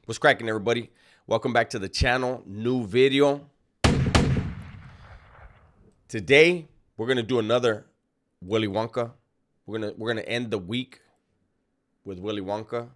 What's cracking, everybody? Welcome back to the channel. New video. Today we're gonna do another Willy Wonka. We're gonna end the week with Willy Wonka.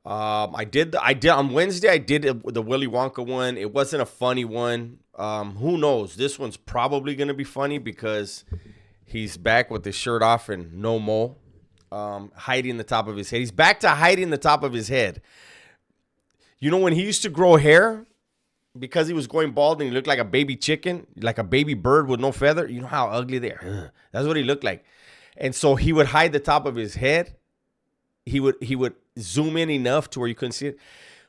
I did on Wednesday. I did the Willy Wonka one. It wasn't a funny one. Who knows? This one's probably gonna be funny because he's back with his shirt off and no mole, hiding the top of his head. He's back to hiding the top of his head. You know when he used to grow hair because he was going bald and he looked like a baby chicken, like a baby bird with no feather? You know how ugly they are? That's what he looked like. And so he would hide the top of his head. He would zoom in enough to where you couldn't see it.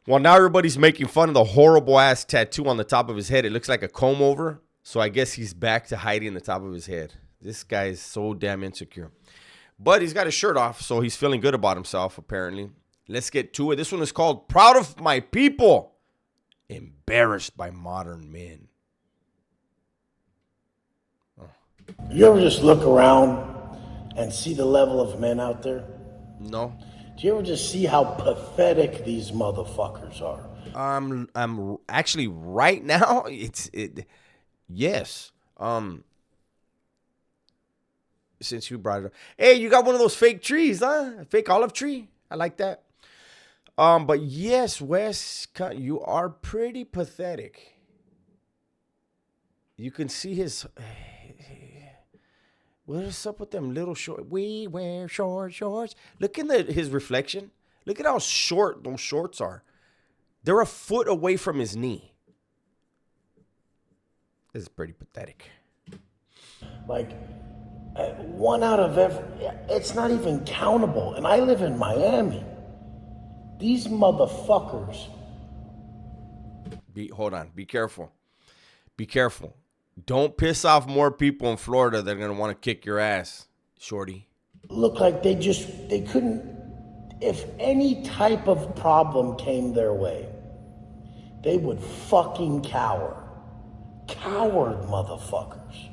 Well, now everybody's making fun of the horrible ass tattoo on the top of his head. It looks like a comb over. So I guess he's back to hiding the top of his head. This guy is so damn insecure. But he's got his shirt off, so he's feeling good about himself, apparently. Let's get to it. This one is called Proud of My People, Embarrassed by Modern Men. Oh. You ever just look around and see the level of men out there? No. Do you ever just see how pathetic these motherfuckers are? I'm actually right now, yes. Since you brought it up. Hey, you got one of those fake trees, huh? A fake olive tree. I like that. But yes, Wes, you are pretty pathetic. You can see his. What's up with them little short? We wear short shorts. Look in his reflection. Look at how short those shorts are. They're a foot away from his knee. This is pretty pathetic. Like, one out of every. It's not even countable. And I live in Miami. These motherfuckers. Hold on. Be careful. Be careful. Don't piss off more people in Florida that are going to want to kick your ass, shorty. Look like they couldn't. If any type of problem came their way, they would fucking cower. Coward motherfuckers.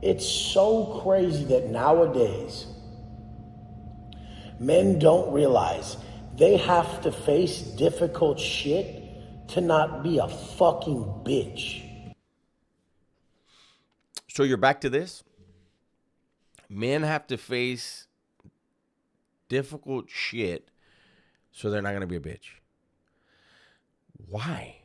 It's so crazy that nowadays men don't realize they have to face difficult shit to not be a fucking bitch. So you're back to this? Men have to face difficult shit so they're not going to be a bitch. Why?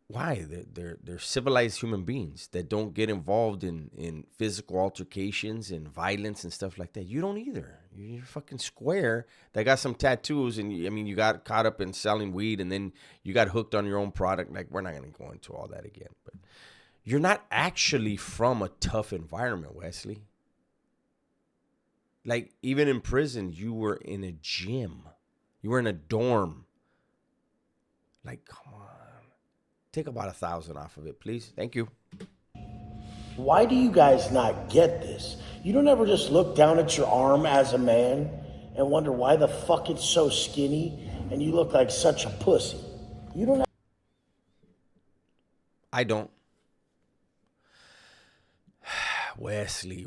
Why? They're civilized human beings that don't get involved in physical altercations and violence and stuff like that. You don't either. You're fucking square that got some tattoos and, you got caught up in selling weed and then you got hooked on your own product. Like, we're not going to go into all that again. But you're not actually from a tough environment, Wesley. Like, even in prison, you were in a gym. You were in a dorm. Like, come on. Take about 1,000 off of it, please. Thank you. Why do you guys not get this? You don't ever just look down at your arm as a man and wonder why the fuck it's so skinny and you look like such a pussy. You don't. I don't. Wesley.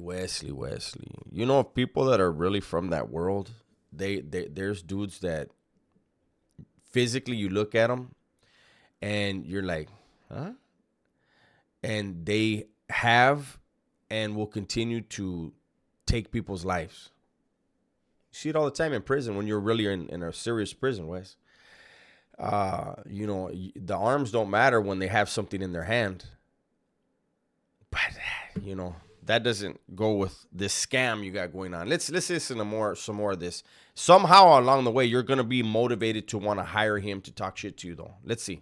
You know, people that are really from that world, there's dudes that physically you look at them and you're like, huh? And they have and will continue to take people's lives. You see it all the time in prison when you're really in a serious prison, Wes. You know, the arms don't matter when they have something in their hand. But, you know, that doesn't go with this scam you got going on. Let's listen to some more of this. Somehow along the way, you're going to be motivated to want to hire him to talk shit to you, though. Let's see.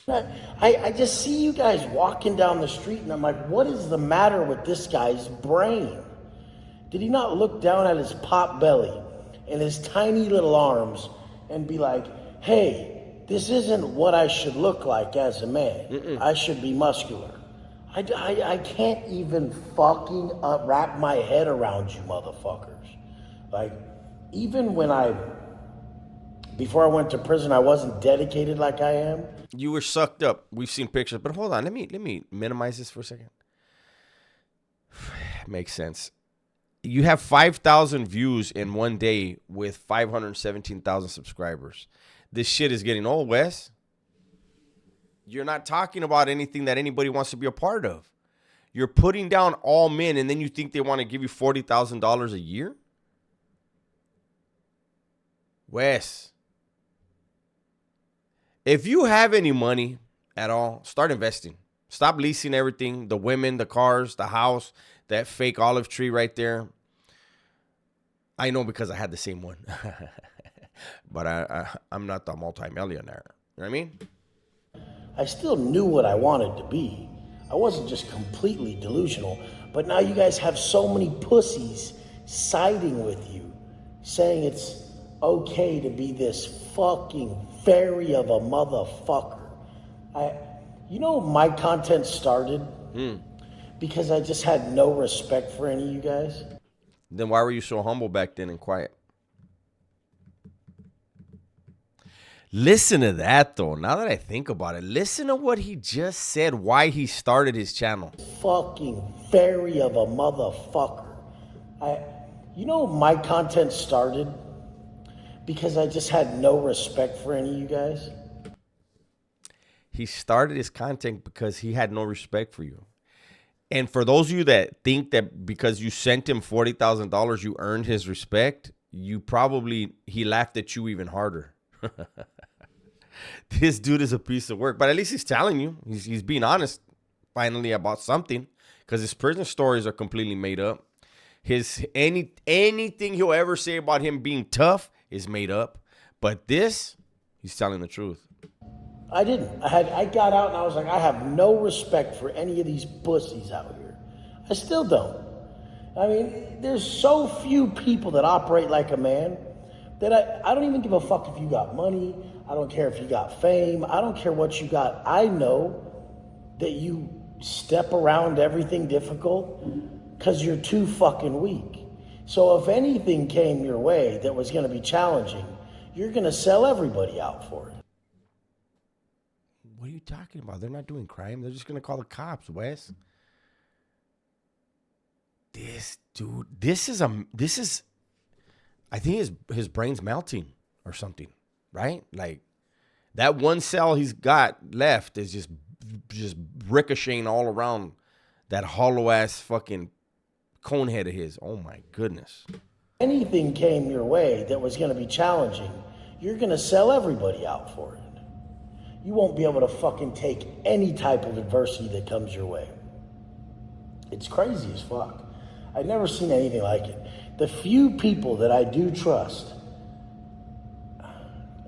I just see you guys walking down the street, and I'm like, what is the matter with this guy's brain? Did he not look down at his pot belly and his tiny little arms and be like, hey, this isn't what I should look like as a man. I should be muscular. I can't even fucking wrap my head around you motherfuckers. Like, even before I went to prison, I wasn't dedicated like I am. You were sucked up. We've seen pictures, but hold on. Let me minimize this for a second. Makes sense. You have 5,000 views in one day with 517,000 subscribers. this shit is getting old, Wes. You're not talking about anything that anybody wants to be a part of. You're putting down all men, and then you think they want to give you $40,000 a year? Wes, if you have any money at all, start investing. Stop leasing everything, the women, the cars, the house, that fake olive tree right there. I know because I had the same one. But I'm not the multimillionaire. You know what I mean? I still knew what I wanted to be. I wasn't just completely delusional, but now you guys have so many pussies siding with you, saying it's okay to be this fucking fairy of a motherfucker. You know, my content started because I just had no respect for any of you guys. Then why were you so humble back then and quiet? Listen to that, though. Now that I think about it, listen to what he just said, why he started his channel. Fucking fairy of a motherfucker. You know, my content started because I just had no respect for any of you guys. He started his content because he had no respect for you. And for those of you that think that because you sent him $40,000, you earned his respect, he laughed at you even harder. This dude is a piece of work, but at least he's telling you. He's being honest finally about something, because his prison stories are completely made up. Anything he'll ever say about him being tough is made up. But this, he's telling the truth. I didn't. I got out and I was like, I have no respect for any of these pussies out here. I still don't. I mean, there's so few people that operate like a man that I don't even give a fuck if you got money. I don't care if you got fame. I don't care what you got. I know that you step around everything difficult because you're too fucking weak. So if anything came your way that was going to be challenging, you're going to sell everybody out for it. What are you talking about? They're not doing crime. They're just going to call the cops, Wes. This dude, I think his brain's melting or something, right? Like that one cell he's got left is just ricocheting all around that hollow ass fucking cone head of his. Oh my goodness. Anything came your way that was going to be challenging, you're going to sell everybody out for it. You won't be able to fucking take any type of adversity that comes your way. It's crazy as fuck. I've never seen anything like it. The few people that I do trust,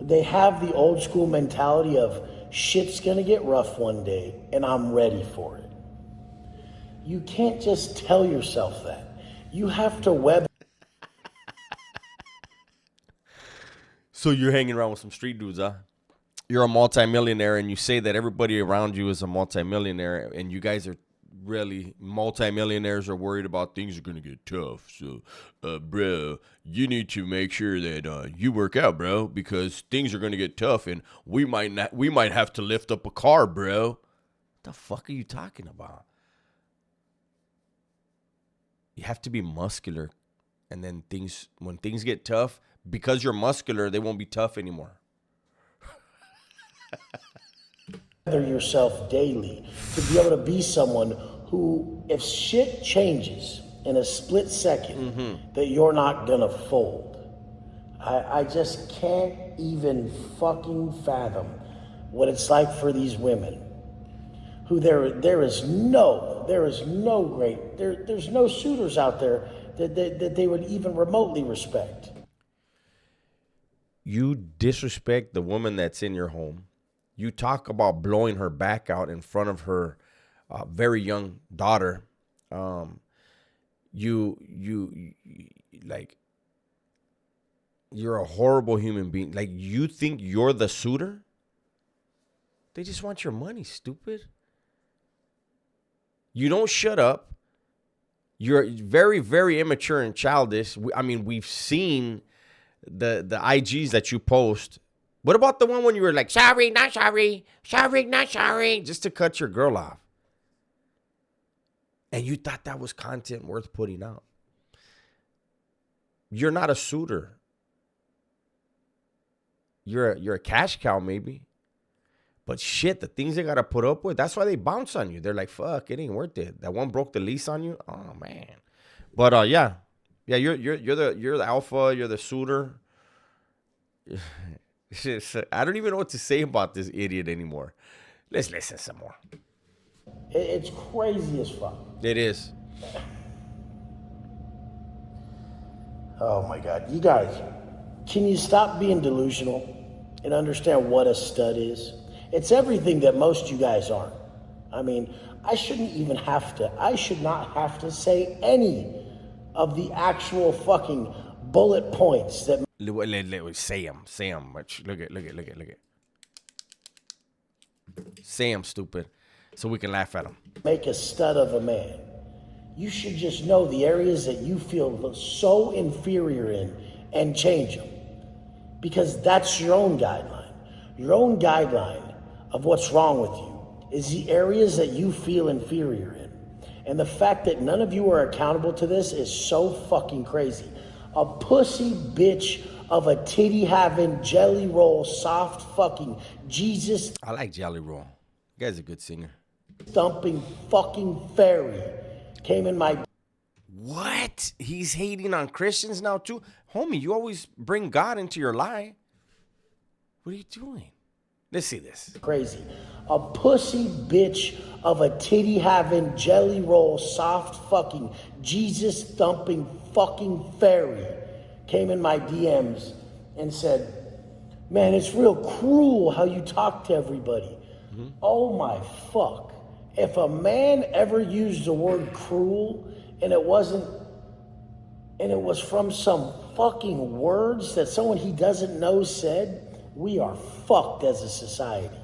they have the old school mentality of shit's gonna get rough one day and I'm ready for it. You can't just tell yourself that. You have to weather. So you're hanging around with some street dudes, huh? You're a multimillionaire and you say that everybody around you is a multimillionaire, and you guys are really, multimillionaires are worried about things are going to get tough. So, bro, you need to make sure that you work out, bro, because things are going to get tough and we might have to lift up a car, bro. What the fuck are you talking about? You have to be muscular, and then when things get tough, because you're muscular, they won't be tough anymore. Yourself daily to be able to be someone who, if shit changes in a split second, that you're not gonna fold. I just can't even fucking fathom what it's like for these women who there's no suitors out there that they would even remotely respect. You disrespect the woman that's in your home. You talk about blowing her back out in front of her very young daughter. You're a horrible human being. Like, you think you're the suitor? They just want your money, stupid. You don't shut up. You're very, very immature and childish. We've seen the IGs that you post. What about the one when you were like, sorry, not sorry, sorry, not sorry, just to cut your girl off? And you thought that was content worth putting out. You're not a suitor. you're a cash cow maybe. But shit, the things they gotta put up with, that's why they bounce on you. They're like, fuck, it ain't worth it. That one broke the lease on you. Oh man. But yeah. Yeah, you're the alpha, you're the suitor. I don't even know what to say about this idiot anymore. Let's listen some more. It's crazy as fuck. It is. Oh my God. You guys, can you stop being delusional and understand what a stud is? It's everything that most of you guys aren't. I mean, I should not have to say any of the actual fucking bullet points that Say them. Look at. Say them, stupid. So we can laugh at them. make a stud of a man. You should just know the areas that you feel so inferior in and change them. Because that's your own guideline. Your own guideline of what's wrong with you is the areas that you feel inferior in. And the fact that none of you are accountable to this is so fucking crazy. A pussy bitch of a titty having jelly roll, soft fucking Jesus I like Jelly Roll. You guy's a good singer. thumping fucking fairy came in my What? He's hating on Christians now too? Homie, you always bring God into your lie. What are you doing? Let's see this. crazy. A pussy bitch of a titty having jelly roll, soft fucking Jesus thumping fucking fairy came in my DMs and said, man, it's real cruel how you talk to everybody. Oh my fuck. If a man ever used the word cruel and it was from some fucking words that someone he doesn't know said, we are fucked as a society.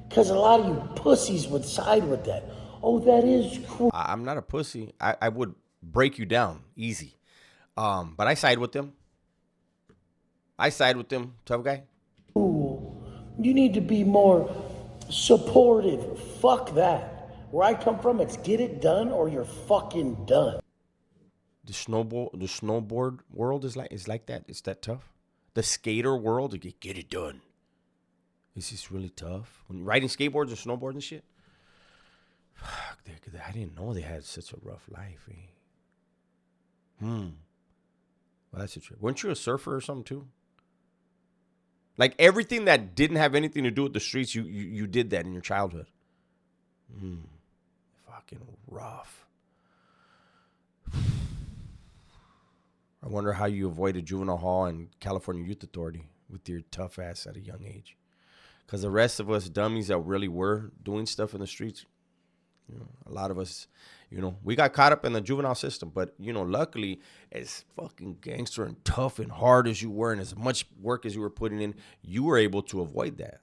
Because a lot of you pussies would side with that. Oh, that is cruel. I'm not a pussy. I would break you down easy. But I side with them. Tough guy. You need to be more supportive. Fuck that. Where I come from, it's get it done or you're fucking done. The snowboard world is like that. It's that tough. The skater world, you get it done. Is this really tough? When you're riding skateboards or snowboards and shit. Fuck, I didn't know they had such a rough life. Well, that's a trip. Weren't you a surfer or something too? Like everything that didn't have anything to do with the streets, you did that in your childhood. Fucking rough. I wonder how you avoided juvenile hall and California Youth Authority with your tough ass at a young age. Because the rest of us dummies that really were doing stuff in the streets, a lot of us, we got caught up in the juvenile system. But, luckily, as fucking gangster and tough and hard as you were and as much work as you were putting in, you were able to avoid that.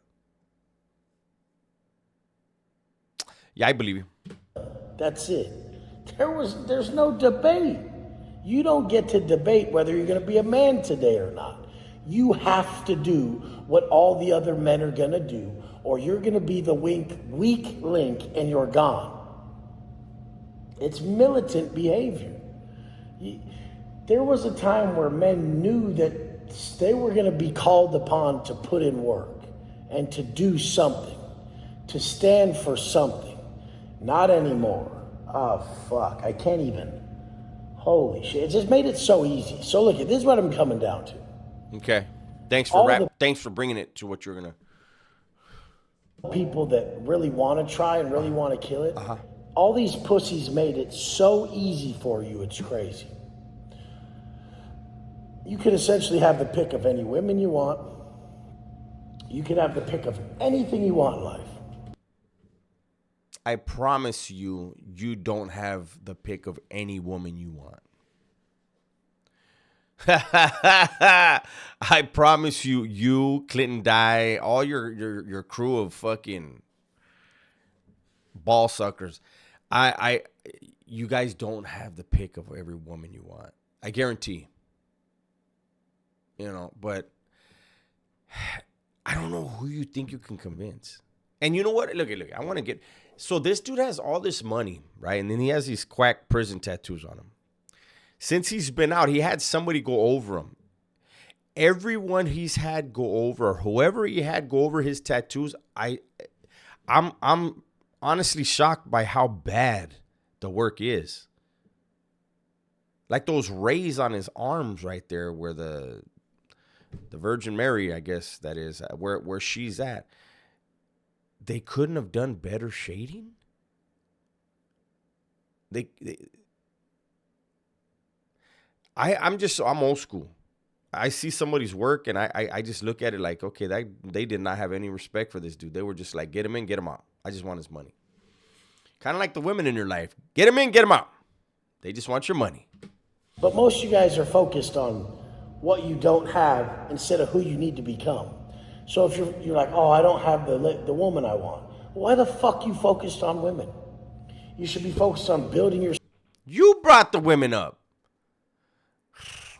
Yeah, I believe you. That's it. There's no debate. You don't get to debate whether you're going to be a man today or not. You have to do what all the other men are going to do, or you're going to be the weak link and you're gone. It's militant behavior. There was a time where men knew that they were going to be called upon to put in work and to do something, to stand for something. Not anymore. Oh, fuck. I can't even. Holy shit. It just made it so easy. So look, this is what I'm coming down to. Okay. Thanks for bringing it to what you're going to. People that really want to try and really want to kill it. All these pussies made it so easy for you, it's crazy. You could essentially have the pick of any women you want. You could have the pick of anything you want in life. I promise you, you don't have the pick of any woman you want. I promise you, Clinton Dye, all your crew of fucking ball suckers, you guys don't have the pick of every woman you want. I guarantee. But I don't know who you think you can convince. And you know what? Look, I want to get... So this dude has all this money, right? And then he has these quack prison tattoos on him. Since he's been out, he had somebody go over him. everyone he's had go over, whoever he had go over his tattoos, I'm honestly shocked by how bad the work is. Like those rays on his arms right there, where the Virgin Mary, I guess that is, where she's at. They couldn't have done better shading. I'm old school. I see somebody's work and I just look at it like, okay, they did not have any respect for this dude. They were just like, get him in, get him out. I just want his money. Kind of like the women in your life. Get him in, get him out. They just want your money. But most of you guys are focused on what you don't have instead of who you need to become. So if you're like, oh, I don't have the woman I want. Why the fuck you focused on women? You should be focused on building your... You brought the women up.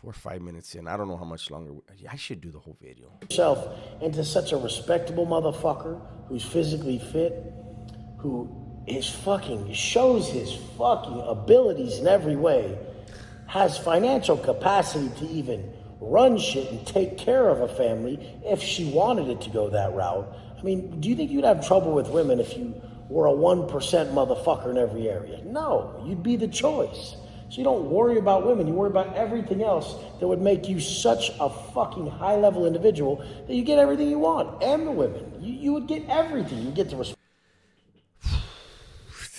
We're 5 minutes in. I don't know how much longer. I should do the whole video. ...yourself into such a respectable motherfucker who's physically fit, who shows his fucking abilities in every way, has financial capacity to even run shit and take care of a family if she wanted it to go that route. I mean, do you think you'd have trouble with women if you were a 1% motherfucker in every area? No, you'd be the choice. So you don't worry about women, you worry about everything else that would make you such a fucking high-level individual that you get everything you want, and the women. You would get everything. You get the respect.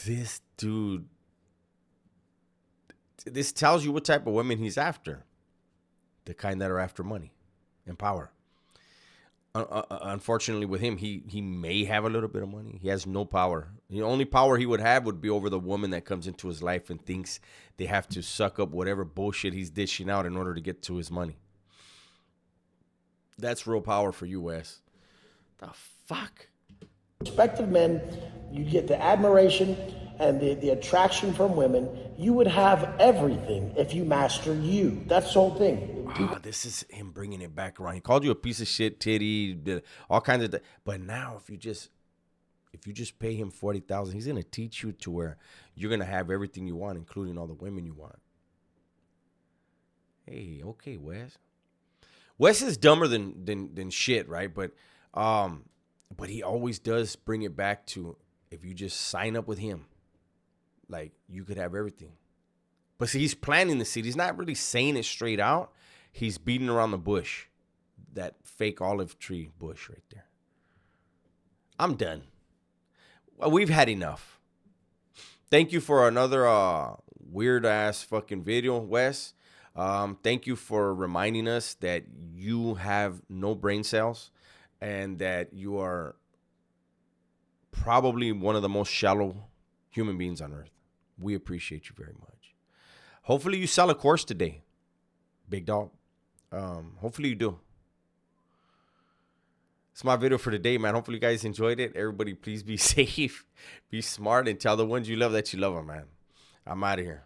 This dude, this tells you what type of women he's after. The kind that are after money and power. Unfortunately, with him, he may have a little bit of money. He has no power. The only power he would have would be over the woman that comes into his life and thinks they have to suck up whatever bullshit he's dishing out in order to get to his money. That's real power for you, Wes. The fuck? Respective men, you get the admiration and the attraction from women. You would have everything if you master you. That's the whole thing. This is him bringing it back around. He called you a piece of shit, titty, all kinds of. But now, if you just pay him $40,000, he's gonna teach you to where you're gonna have everything you want, including all the women you want. Hey, okay, Wes. Wes is dumber than shit, right? But he always does bring it back to, if you just sign up with him, like, you could have everything. But see, he's planting the seed. He's not really saying it straight out. He's beating around the bush. That fake olive tree bush right there. I'm done. Well, we've had enough. Thank you for another weird-ass fucking video, Wes. Thank you for reminding us that you have no brain cells and that you are probably one of the most shallow human beings on earth. We appreciate you very much. Hopefully you sell a course today, big dog. Hopefully you do. It's my video for today, man. Hopefully you guys enjoyed it. Everybody, please be safe, be smart, and tell the ones you love that you love them, man. I'm out of here.